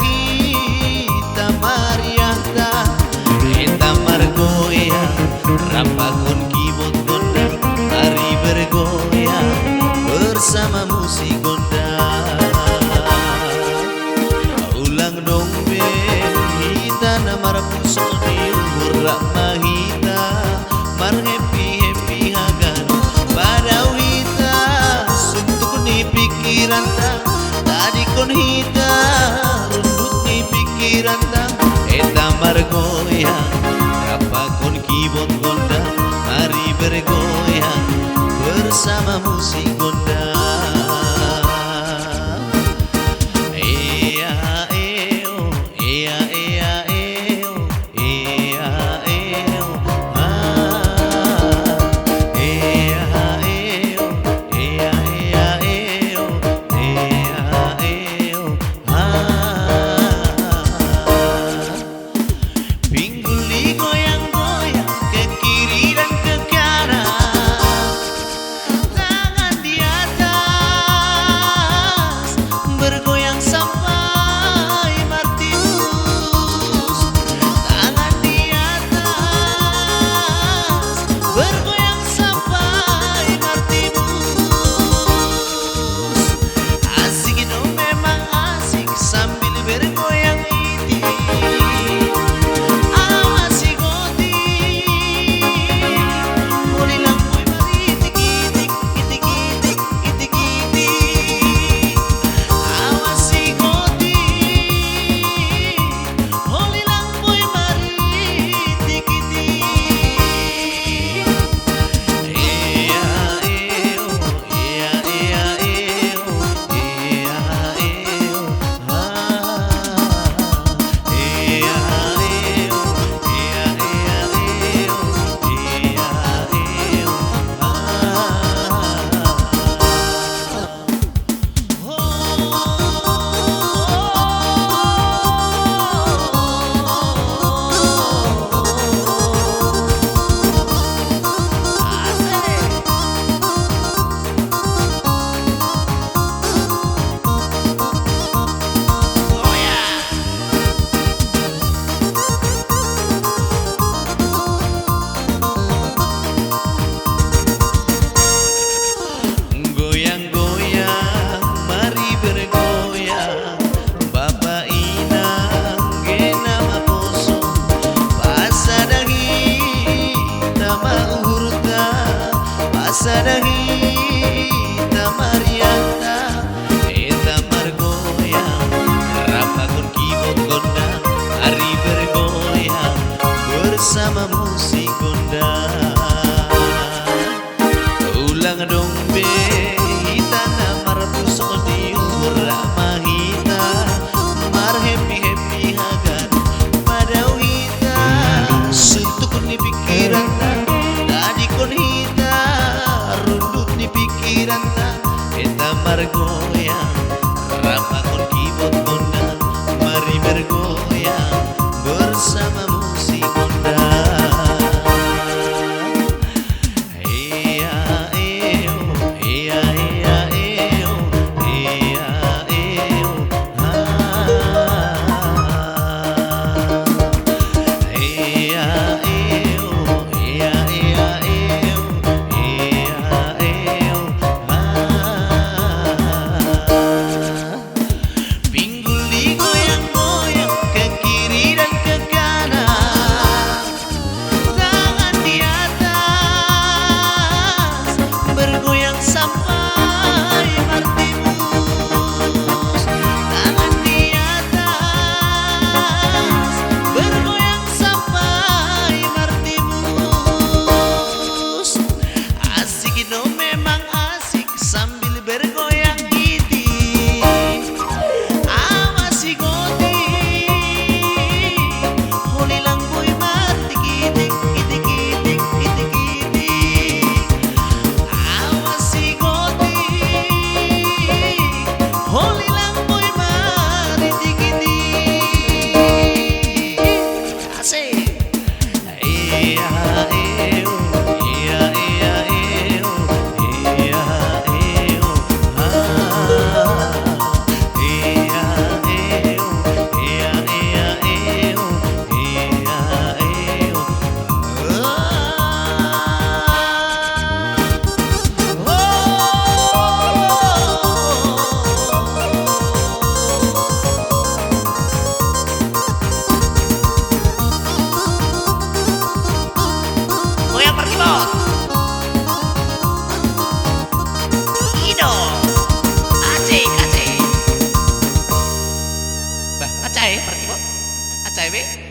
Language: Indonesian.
hita Marianta eta margoya rapakon keyboard gondang mari bergoyang bersama musik gondang. Ulang dong ben hita namar puso di umur mahita mar happy hagan padau hita suntuk ni pikiran tadi kon hita rundut ni pikiran eta margoyang rapakon keyboard gondang mari bergoyang bersama musik gondang. Hita Marianta eta margoyang rapakon keyboard gondang mari bergoyang bersama musik gondang. Ulang dong be hita namar puso di umur mahita mar happy hagan padau hita suntuk ni pikiran tadi kon hita ae pergi po. Acai be.